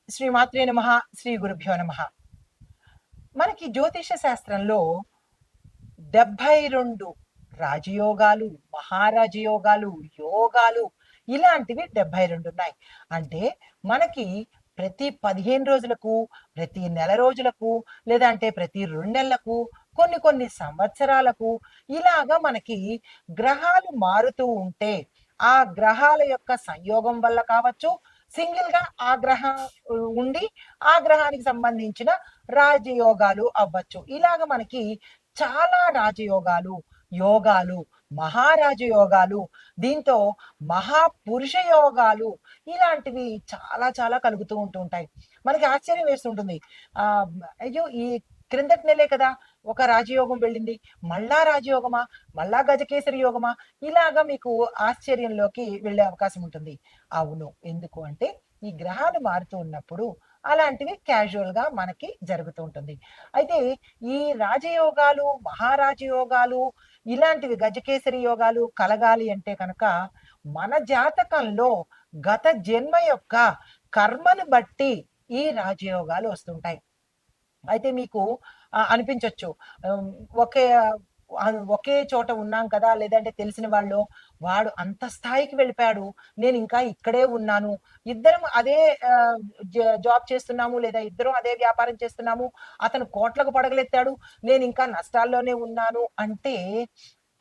శ్రీమాత్రే నమః. శ్రీ గురుభ్యో నమః. మనకి జ్యోతిష శాస్త్రంలో 72 రాజయోగాలు, మహారాజయోగాలు, యోగాలు ఇలాంటివి 72 ఉన్నాయి. అంటే మనకి ప్రతి 15 రోజులకు, ప్రతి నెల రోజులకు, లేదా అంటే ప్రతి 2 నెలలకు, కొన్ని కొన్ని సంవత్సరాలకు ఇలాగా మనకి గ్రహాలు మారుతూ ఉంటే, ఆ గ్రహాల యొక్క సంయోగం వల్ల కావచ్చు, సింగిల్‌గా ఆ గ్రహం ఉండి, ఆ గ్రహానికి సంబంధించిన రాజయోగాలు అవ్వచ్చు. ఇలాగ మనకి చాలా రాజయోగాలు, యోగాలు, మహారాజయోగాలు, దీంతో మహాపురుష యోగాలు ఇలాంటివి చాలా చాలా కలుగుతూ ఉంటుంటాయి. మనకి ఆశ్చర్యం వేస్తుంటుంది. అయ్యో! ఈ క్రిందటి నెలే కదా ఒక రాజయోగం వెళ్ళింది. మళ్ళా రాజయోగమా? మళ్ళా గజకేసరి యోగమా? ఇలాగా మీకు ఆశ్చర్యంలోకి వెళ్ళే అవకాశం ఉంటుంది. అవును. ఎందుకు అంటే ఈ గ్రహాలు మారుతూ ఉన్నప్పుడు అలాంటివి క్యాజువల్‌గా మనకి జరుగుతూ ఉంటుంది. అయితే ఈ రాజయోగాలు, మహారాజయోగాలు ఇలాంటివి గజకేసరి యోగాలు కలగాలి అంటే కనుక మన జాతకంలో గత జన్మ యొక్క కర్మను బట్టి ఈ రాజయోగాలు వస్తుంటాయి. అయితే మీకు అనిపించొచ్చు. ఆహ్, ఒకే ఒకే చోట ఉన్నాం కదా! లేదంటే తెలిసిన వాళ్ళో, వాడు అంత స్థాయికి వెళ్ళిపోయాడు. నేనింకా ఇక్కడే ఉన్నాను. ఇద్దరం అదే ఆహ్, జాబ్ చేస్తున్నాము, లేదా ఇద్దరం అదే వ్యాపారం చేస్తున్నాము. అతను కోట్లకు పడగలెత్తాడు. నేనింకా నష్టాల్లోనే ఉన్నాను అంటే,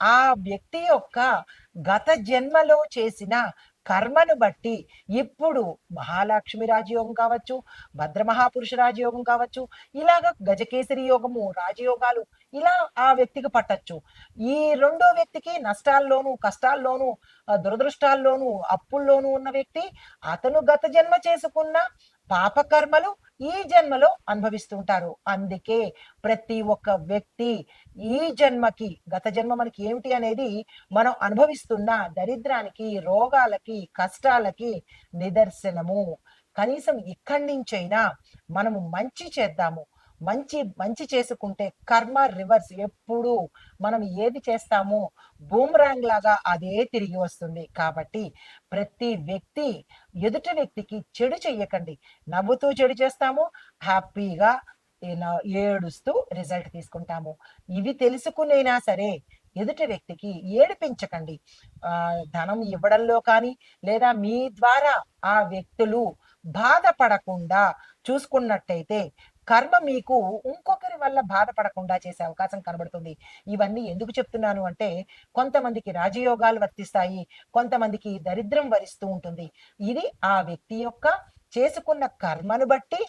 ఆ వ్యక్తి యొక్క గత జన్మలో చేసిన కర్మను బట్టి ఇప్పుడు మహాలక్ష్మి రాజయోగం కావచ్చు, భద్రమహాపురుష రాజయోగం కావచ్చు, ఇలాగ గజకేసరి యోగము, రాజయోగాలు ఇలా ఆ వ్యక్తికి పట్టొచ్చు. ఈ రెండో వ్యక్తికి నష్టాల్లోనూ, కష్టాల్లోనూ, దురదృష్టాల్లోనూ, అప్పుల్లోనూ ఉన్న వ్యక్తి అతను గత జన్మ చేసుకున్న పాపకర్మలు ఈ జన్మలో అనుభవిస్తుంటారు. అందుకే ప్రతి ఒక్క వ్యక్తి ఈ జన్మకి, గత జన్మ మనకి ఏమిటి అనేది మనం అనుభవిస్తున్న దరిద్రానికి, రోగాలకి, కష్టాలకి నిదర్శనము. కనీసం ఇక్కడి నుంచైనా మనము మంచి చేద్దాము. మంచి మంచి చేసుకుంటే కర్మ రివర్స్ ఎప్పుడూ మనం ఏది చేస్తామో బూమరాంగ్ లాగా అదే తిరిగి వస్తుంది. కాబట్టి ప్రతి వ్యక్తి ఎదుటి వ్యక్తికి చెడు చెయ్యకండి. నవ్వుతూ చెడు చేస్తాము. హ్యాపీగా ఏడుస్తూ రిజల్ట్ తీసుకుంటాము. ఇవి తెలుసుకునైనా సరే ఎదుటి వ్యక్తికి ఏడిపించకండి. ధనం ఇవ్వడంలో కానీ, లేదా మీ ద్వారా ఆ వ్యక్తులు బాధపడకుండా చూసుకున్నట్టయితే కర్మ మీకు ఇంకొకరి వల్ల బాధపడకుండా చేసే అవకాశం కనబడుతుంది. ఇవన్నీ ఎందుకు చెప్తున్నాను అంటే, కొంతమందికి రాజయోగాలు వర్తిస్తాయి. కొంతమందికి దరిద్రం వరిస్తూ ఉంటుంది. ఇది ఆ వ్యక్తి యొక్క చేసుకున్న కర్మను బట్టి,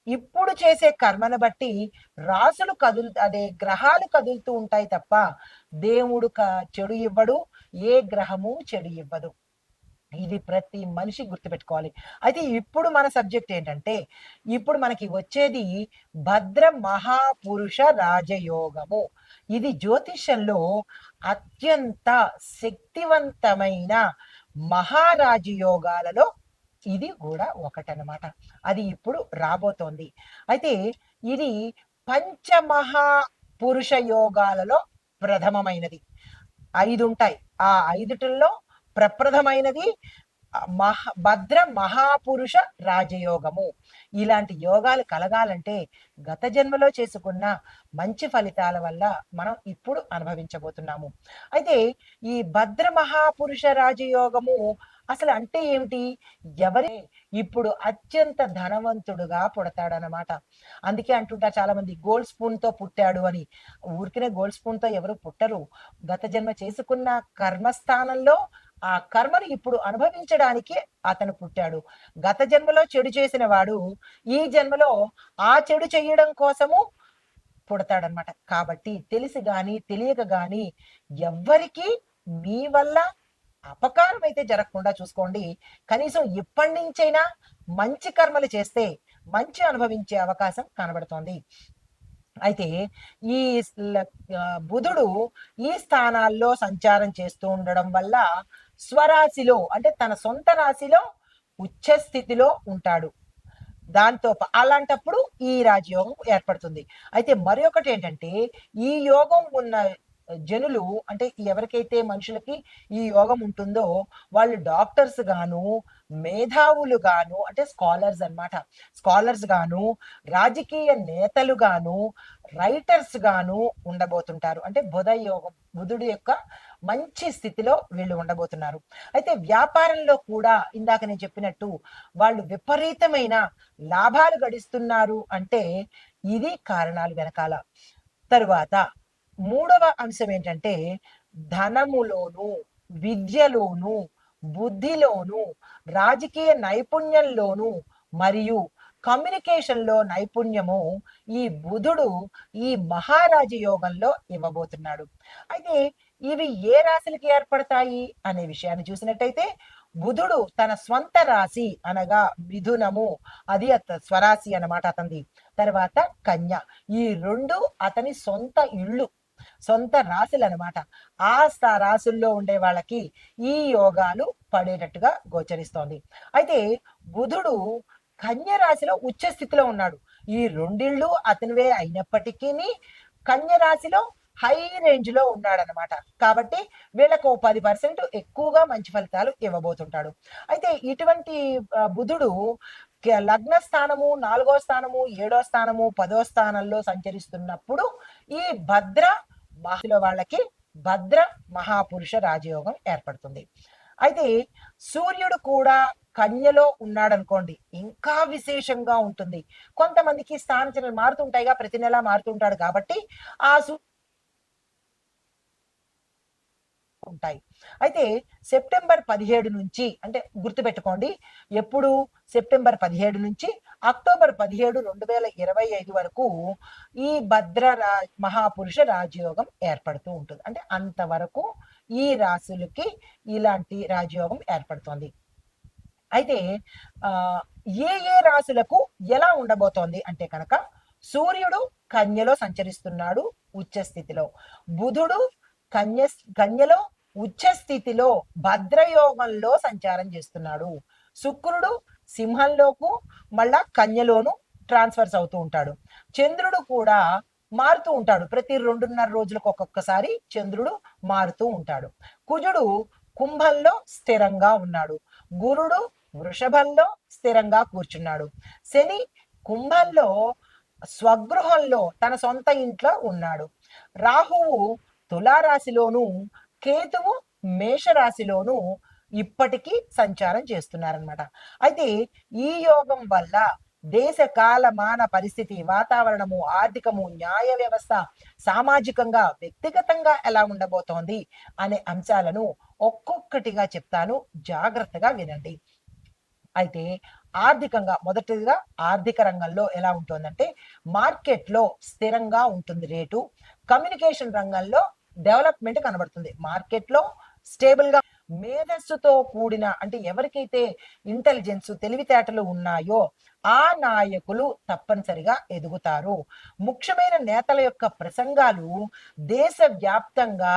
ఇప్పుడు చేసే కర్మను బట్టి రాసులు అదే గ్రహాలు కదులుతూ ఉంటాయి తప్ప, దేవుడు చెడు ఇవ్వడు. ఏ గ్రహము చెడు ఇవ్వదు. ఇది ప్రతి మనిషి గుర్తుపెట్టుకోవాలి. అయితే ఇప్పుడు మన సబ్జెక్ట్ ఏంటంటే, ఇప్పుడు మనకి వచ్చేది భద్ర మహాపురుష రాజయోగము. ఇది జ్యోతిష్యంలో అత్యంత శక్తివంతమైన మహారాజయోగాలలో ఇది కూడా ఒకటనమాట. అది ఇప్పుడు రాబోతోంది. అయితే ఇది పంచమహా పురుష యోగాలలో ప్రథమమైనది. 5 ఉంటాయి. ఆ 5 ప్రప్రథమైనది భద్ర మహాపురుష రాజయోగము. ఇలాంటి యోగాలు కలగాలంటే గత జన్మలో చేసుకున్న మంచి ఫలితాల వల్ల మనం ఇప్పుడు అనుభవించబోతున్నాము. అయితే ఈ భద్ర మహాపురుష రాజయోగము అసలు అంటే ఏమిటి? ఎవరి ఇప్పుడు అత్యంత ధనవంతుడుగా పుడతాడనమాట. అందుకే అంటుంటారు చాలామంది గోల్డ్ స్పూన్‌తో పుట్టాడు అని. ఊరికనే గోల్డ్ స్పూన్‌తో ఎవరు పుట్టరు. గత జన్మ చేసుకున్న కర్మస్థానంలో ఆ కర్మను ఇప్పుడు అనుభవించడానికి అతను పుట్టాడు. గత జన్మలో చెడు చేసిన వాడు ఈ జన్మలో ఆ చెడు చెయ్యడం కోసము పుడతాడనమాట. కాబట్టి తెలిసి గాని, తెలియక గాని ఎవ్వరికీ మీ వల్ల అపకారం అయితే జరగకుండా చూసుకోండి. కనీసం ఇప్పటినుంచైనా మంచి కర్మలు చేస్తే మంచి అనుభవించే అవకాశం కనబడుతోంది. అయితే ఈ బుధుడు ఈ స్థానాల్లో సంచారం చేస్తూ ఉండడం వల్ల స్వరాశిలో అంటే తన సొంత రాశిలో ఉచ్చ స్థితిలో ఉంటాడు. దాంతో అలాంటప్పుడు ఈ రాజయోగం ఏర్పడుతుంది. అయితే మరొకటి ఏంటంటే ఈ యోగం ఉన్న జనులు అంటే ఎవరికైతే మనుషులకి ఈ యోగం ఉంటుందో వాళ్ళు డాక్టర్స్ గాను, మేధావులు గాను, అంటే స్కాలర్స్ అన్నమాట. స్కాలర్స్ గాను, రాజకీయ నేతలు గాను, రైటర్స్ గాను ఉండబోతుంటారు. అంటే బుధుడి యొక్క మంచి స్థితిలో వీళ్ళు ఉండబోతున్నారు. అయితే వ్యాపారంలో కూడా ఇందాక నేను చెప్పినట్టు వాళ్ళు విపరీతమైన లాభాలు గడిస్తున్నారు అంటే ఇది కారణాలు వెనకాల. తరువాత మూడవ అంశం ఏంటంటే ధనములోను, విద్యలోను, బుద్ధిలోను, రాజకీయ నైపుణ్యంలోను మరియు కమ్యూనికేషన్‌లో నైపుణ్యము ఈ బుధుడు ఈ మహారాజ యోగంలో ఇవ్వబోతున్నాడు. అయితే ఇవి ఏ రాశులకి ఏర్పడతాయి అనే విషయాన్ని చూసినట్టయితే బుధుడు తన స్వంత రాశి అనగా మిథునము, అది స్వరాశి అన్నమాట అతనిది. తర్వాత కన్య, ఈ 2 అతని సొంత ఇళ్ళు, సొంత రాశులు అనమాట. ఆ రాశుల్లో ఉండే వాళ్ళకి ఈ యోగాలు పడేటట్టుగా గోచరిస్తోంది. అయితే బుధుడు కన్య రాశిలో ఉచ్చ స్థితిలో ఉన్నాడు. ఈ రెండిళ్ళు అతనివే అయినప్పటికీ కన్య రాశిలో హై రేంజ్ లో ఉన్నాడనమాట. కాబట్టి వీళ్ళకు 10% ఎక్కువగా మంచి ఫలితాలు ఇవ్వబోతుంటాడు. అయితే ఇటువంటి బుధుడు లగ్న స్థానము, 4వ స్థానము, 7వ స్థానము, 10వ స్థానంలో సంచరిస్తున్నప్పుడు ఈ భద్ర వాళ్ళకి భద్ర మహాపురుష రాజయోగం ఏర్పడుతుంది. అయితే సూర్యుడు కూడా కన్యలో ఉన్నాడనుకోండి, ఇంకా విశేషంగా ఉంటుంది. కొంతమందికి స్థానచలనాలు మారుతుంటాయిగా, ప్రతి నెల మారుతుంటాడు కాబట్టి ఆ ఉంటాయి. అయితే సెప్టెంబర్ 17 నుంచి, అంటే గుర్తుపెట్టుకోండి, ఎప్పుడు సెప్టెంబర్ 17 నుంచి అక్టోబర్ 17, 2025 వరకు ఈ భద్ర మహాపురుష రాజయోగం ఏర్పడుతూ ఉంటుంది. అంటే అంతవరకు ఈ రాశులకి ఇలాంటి రాజయోగం ఏర్పడుతోంది. అయితే ఏ ఏ రాశులకు ఎలా ఉండబోతోంది అంటే కనుక సూర్యుడు కన్యలో సంచరిస్తున్నాడు ఉచ్చ స్థితిలో, బుధుడు కన్యలో ఉచ్చ స్థితిలో భద్రయోగంలో సంచారం చేస్తున్నాడు, శుక్రుడు సింహంలోకు మళ్ళా కన్యలోను ట్రాన్స్ఫర్స్ అవుతూ ఉంటాడు, చంద్రుడు కూడా మారుతూ ఉంటాడు, ప్రతి 2.5 రోజులకు ఒక్కొక్కసారి చంద్రుడు మారుతూ ఉంటాడు, కుజుడు కుంభంలో స్థిరంగా ఉన్నాడు, గురుడు వృషభంలో స్థిరంగా కూర్చున్నాడు, శని కుంభంలో స్వగృహంలో తన సొంత ఇంట్లో ఉన్నాడు, రాహువు తులారాశిలోను, కేతువు మేషరాశిలోను ఇప్పటికీ సంచారం చేస్తున్నారనమాట. అయితే ఈ యోగం వల్ల దేశ కాలమాన పరిస్థితి, వాతావరణము, ఆర్థికము, న్యాయ వ్యవస్థ, సామాజికంగా, వ్యక్తిగతంగా ఎలా ఉండబోతోంది అనే అంశాలను ఒక్కొక్కటిగా చెప్తాను, జాగ్రత్తగా వినండి. అయితే ఆర్థికంగా మొదటిగా ఆర్థిక రంగంలో ఎలా ఉంటుందంటే మార్కెట్లో స్థిరంగా ఉంటుంది రేటు, కమ్యూనికేషన్ రంగంలో డెవలప్మెంట్ కనబడుతుంది, మార్కెట్లో స్టేబుల్ గా, మేధస్సుతో కూడిన, అంటే ఎవరికైతే ఇంటెలిజెన్స్ తెలివితేటలు ఉన్నాయో ఆ నాయకులు తప్పనిసరిగా ఎదుగుతారు, ముఖ్యమైన నేతల యొక్క ప్రసంగాలు దేశవ్యాప్తంగా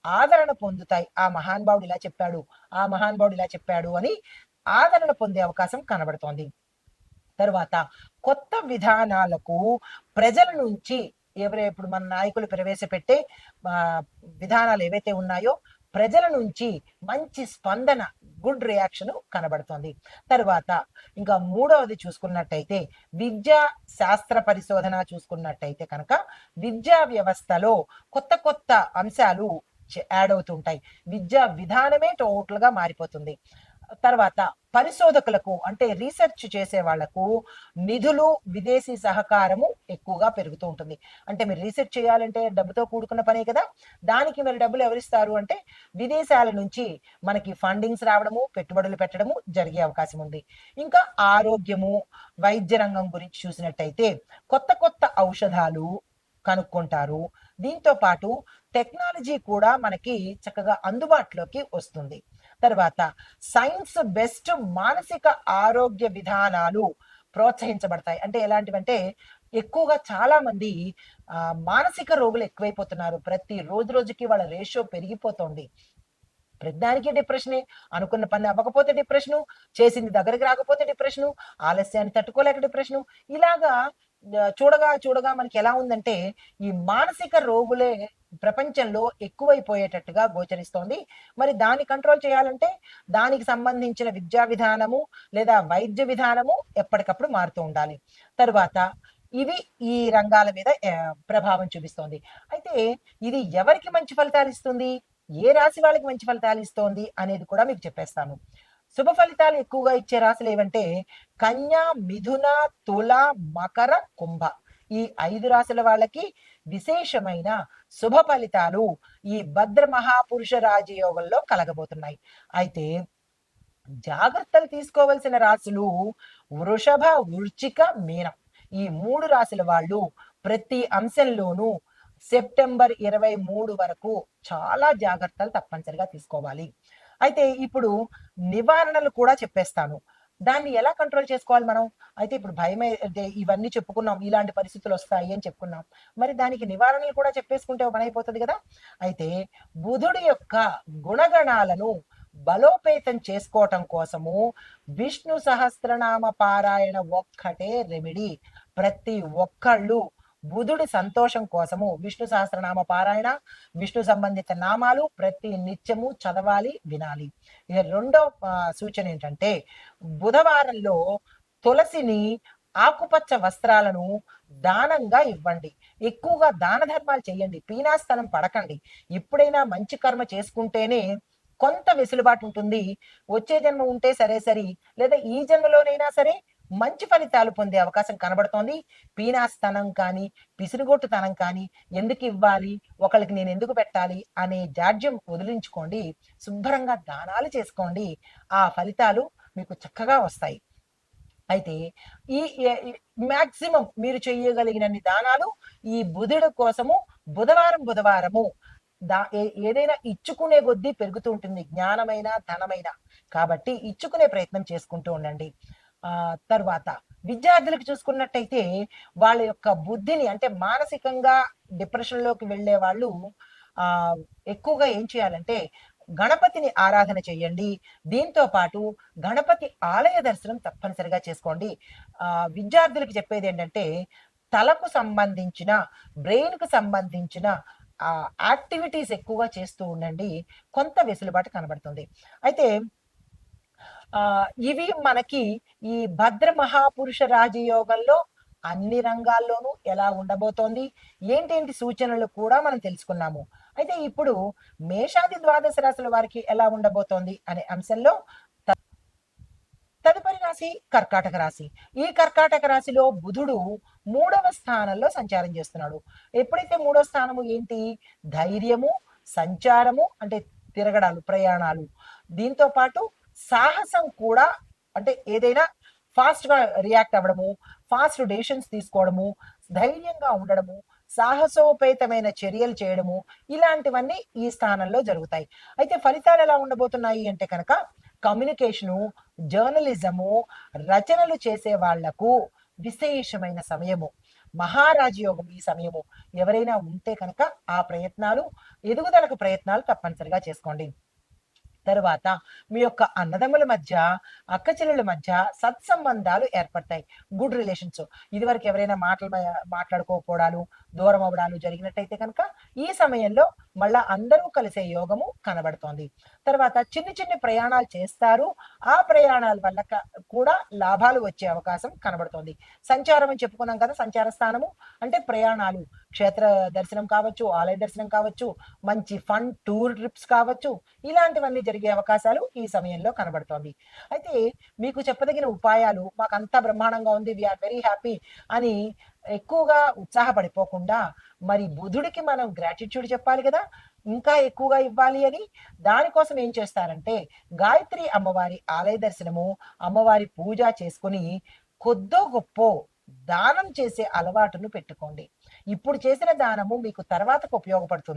ఆదరణ పొందుతాయి. ఆ మహానుభావుడు ఇలా చెప్పాడు, ఆ మహానుభావుడు ఇలా చెప్పాడు అని ఆదరణ పొందే అవకాశం కనబడుతోంది. తరువాత కొత్త విధానాలకు ప్రజల నుంచి ఇప్పుడు మన నాయకులు ప్రవేశపెట్టే విధానాలు ఏవైతే ఉన్నాయో ప్రజల నుంచి మంచి స్పందన, గుడ్ రియాక్షన్ కనబడుతుంది. తరువాత ఇంకా మూడవది చూసుకున్నట్టయితే విద్యా శాస్త్ర పరిశోధన చూసుకున్నట్టయితే కనుక విద్యా వ్యవస్థలో కొత్త కొత్త అంశాలు యాడ్ అవుతుంటాయి, విద్యా విధానమే టోటల్ గా మారిపోతుంది. తర్వాత పరిశోధకులకు, అంటే రీసెర్చ్ చేసే వాళ్లకు నిధులు, విదేశీ సహకారము ఎక్కువగా పెరుగుతూ ఉంటుంది. అంటే మీరు రీసెర్చ్ చేయాలంటే డబ్బుతో కూడుకున్న పనే కదా, దానికి మీరు డబ్బులు ఎవరిస్తారు అంటే విదేశాల నుంచి మనకి ఫండింగ్స్ రావడము, పెట్టుబడులు పెట్టడము జరిగే అవకాశం ఉంది. ఇంకా ఆరోగ్యము, వైద్య రంగం గురించి చూసినట్టయితే కొత్త కొత్త ఔషధాలు కనుక్కుంటారు, దీంతో పాటు టెక్నాలజీ కూడా మనకి చక్కగా అందుబాటులోకి వస్తుంది. తర్వాత సైన్స్ బెస్ట్ మానసిక ఆరోగ్య విధానాలు ప్రోత్సహించబడతాయి. అంటే ఎలాంటివంటే ఎక్కువగా చాలా మంది మానసిక రోగులు ఎక్కువైపోతున్నారు, ప్రతి రోజుకి వాళ్ళ రేషియో పెరిగిపోతుంది. ప్రతిదానికి డిప్రెషనే, అనుకున్న పని అవ్వకపోతే డిప్రెషను, చేసింది దగ్గరికి రాకపోతే డిప్రెషను, ఆలస్యాన్ని తట్టుకోలేక డిప్రెషను, ఇలాగా చూడగా చూడగా మనకి ఎలా ఉందంటే ఈ మానసిక రోగులే ప్రపంచంలో ఎక్కువైపోయేటట్టుగా గోచరిస్తోంది. మరి దాన్ని కంట్రోల్ చేయాలంటే దానికి సంబంధించిన విద్యా విధానము లేదా వైద్య విధానము ఎప్పటికప్పుడు మారుతూ ఉండాలి. తరువాత ఇవి ఈ రంగాల మీద ప్రభావం చూపిస్తోంది. అయితే ఇది ఎవరికి మంచి ఫలితాలు ఇస్తుంది, ఏ రాశి వాళ్ళకి మంచి ఫలితాలు ఇస్తోంది అనేది కూడా మీకు చెప్పేస్తాను. శుభ ఫలితాలు ఎక్కువగా ఇచ్చే రాశులు ఏవంటే కన్య, మిథున, తుల, మకర, కుంభ. ఈ 5 రాశుల వాళ్ళకి విశేషమైన శుభ ఫలితాలు ఈ భద్ర మహాపురుష రాజయోగంలో కలగబోతున్నాయి. అయితే జాగ్రత్తలు తీసుకోవలసిన రాశులు వృషభ, వృశ్చిక, మీనం. ఈ 3 రాశుల వాళ్ళు ప్రతి అంశంలోనూ సెప్టెంబర్ 23 వరకు చాలా జాగ్రత్తలు తప్పనిసరిగా తీసుకోవాలి. అయితే ఇప్పుడు నివారణలు కూడా చెప్పేస్తాను. దాన్ని ఎలా కంట్రోల్ చేసుకోవాలి మనం? అయితే ఇప్పుడు భయమే అంటే ఇవన్నీ చెప్పుకున్నాం. ఇలాంటి పరిస్థితులు వస్తాయి అని చెప్పుకున్నాం. మరి దానికి నివారణలు కూడా చెప్పేసుకుంటే ఒక పని అయిపోతది గదా! అయితే బుధుడి యొక్క గుణగణాలను బలోపేతం చేసుకోవటం కోసము విష్ణు సహస్రనామ పారాయణ ఒక్కటే రెమెడీ. ప్రతి ఒక్కళ్ళు బుధుడి సంతోషం కోసము విష్ణు సహస్రనామ పారాయణ, విష్ణు సంబంధిత నామాలు ప్రతి నిత్యము చదవాలి, వినాలి. ఇక రెండో సూచన ఏంటంటే బుధవారంలో తులసిని, ఆకుపచ్చ వస్త్రాలను దానంగా ఇవ్వండి. ఎక్కువగా దాన ధర్మాలు చేయండి. పీనాస్థలం పడకండి. ఎప్పుడైనా మంచి కర్మ చేసుకుంటేనే కొంత వెసులుబాటు ఉంటుంది. వచ్చే జన్మ ఉంటే సరే, లేదా ఈ జన్మలోనైనా సరే మంచి ఫలితాలు పొందే అవకాశం కనబడుతోంది. పీనాస్తనం కానీ, పిసిరుగొట్టుతనం కానీ, ఎందుకు ఇవ్వాలి, ఒకళ్ళకి నేను ఎందుకు పెట్టాలి అనే జాడ్యం వదిలించుకోండి. శుభ్రంగా దానాలు చేసుకోండి. ఆ ఫలితాలు మీకు చక్కగా వస్తాయి. అయితే ఈ మాక్సిమం మీరు చేయగలిగినన్ని దానాలు ఈ బుధుడు కోసము బుధవారము ఏదైనా ఇచ్చుకునే కొద్దీ పెరుగుతూ ఉంటుంది, జ్ఞానమైన ధనమైన. కాబట్టి ఇచ్చుకునే ప్రయత్నం చేసుకుంటూ ఉండండి. తర్వాత విద్యార్థులకు చూసుకున్నట్టయితే వాళ్ళ యొక్క బుద్ధిని అంటే మానసికంగా డిప్రెషన్లోకి వెళ్ళే వాళ్ళు ఎక్కువగా ఏం చేయాలంటే గణపతిని ఆరాధన చేయండి. దీంతో పాటు గణపతి ఆలయ దర్శనం తప్పనిసరిగా చేసుకోండి. విద్యార్థులకు చెప్పేది ఏంటంటే తలకు సంబంధించిన, బ్రెయిన్‌కు సంబంధించిన యాక్టివిటీస్ ఎక్కువగా చేస్తూ ఉండండి. కొంత వెసులుబాటు కనబడుతుంది. అయితే ఇవి మనకి ఈ భద్ర మహాపురుష రాజయోగంలో అన్ని రంగాల్లోనూ ఎలా ఉండబోతోంది, ఏంటేంటి సూచనలు కూడా మనం తెలుసుకున్నాము. అయితే ఇప్పుడు మేషాది ద్వాదశ రాశుల వారికి ఎలా ఉండబోతోంది అనే అంశంలో తదుపరి రాశి కర్కాటక రాశి. ఈ కర్కాటక రాశిలో బుధుడు 3వ స్థానంలో సంచారం చేస్తున్నాడు. ఎప్పుడైతే 3వ స్థానము ఏంటి, ధైర్యము, సంచారము అంటే తిరగడాలు, ప్రయాణాలు, దీంతో పాటు సాహసం కూడా, అంటే ఏదైనా ఫాస్ట్‌గా రియాక్ట్ అవ్వడము, ఫాస్ట్ డెసిషన్స్ తీసుకోవడము, ధైర్యంగా ఉండడము, సాహసోపేతమైన చర్యలు చేయడము, ఇలాంటివన్నీ ఈ స్థానంలో జరుగుతాయి. అయితే ఫలితాలు ఎలా ఉండబోతున్నాయి అంటే కనుక కమ్యూనికేషను, జర్నలిజము, రచనలు చేసే వాళ్లకు విశేషమైన సమయము. మహారాజయోగం ఈ సమయము. ఎవరైనా ఉంటే కనుక ఆ ప్రయత్నాలు, ఎదుగుదలకు ప్రయత్నాలు తప్పనిసరిగా చేసుకోండి. తరువాత మీ యొక్క అన్నదమ్ముల మధ్య, అక్క చెల్లెల మధ్య సత్సంబంధాలు ఏర్పడతాయి. Good relations. ఇదివరకు ఎవరైనా మాట్లాడుకోకపోవడాలు, దూరం అవ్వడాలు జరిగినట్టయితే కనుక ఈ సమయంలో మళ్ళా అందరూ కలిసే యోగము కనబడుతోంది. తర్వాత చిన్ని ప్రయాణాలు చేస్తారు. ఆ ప్రయాణాల వల్ల కూడా లాభాలు వచ్చే అవకాశం కనబడుతోంది. సంచారం అని చెప్పుకున్నాం కదా, సంచార స్థానము అంటే ప్రయాణాలు, క్షేత్ర దర్శనం కావచ్చు, ఆలయ దర్శనం కావచ్చు, మంచి ఫన్ టూర్ ట్రిప్స్ కావచ్చు, ఇలాంటివన్నీ జరిగే అవకాశాలు ఈ సమయంలో కనబడుతోంది. అయితే మీకు చెప్పదగిన ఉపాయాలు, మాకంతా బ్రహ్మాండంగా ఉంది, వీఆర్ వెరీ హ్యాపీ అని ఎక్కువగా ఉత్సాహపడిపోకుండా, మరి బుధుడికి మనం గ్రాటిట్యూడ్ చెప్పాలి కదా, ఇంకా ఎక్కువగా ఇవ్వాలి అని. దానికోసం ఏం చేస్తారంటే గాయత్రి అమ్మవారి ఆలయ దర్శనము, అమ్మవారి పూజ చేసుకుని కొద్దో గొప్పో దానం చేసే అలవాటును పెట్టుకోండి. ఇప్పుడు చేసిన దానము మీకు తర్వాతకు ఉపయోగపడుతుంది.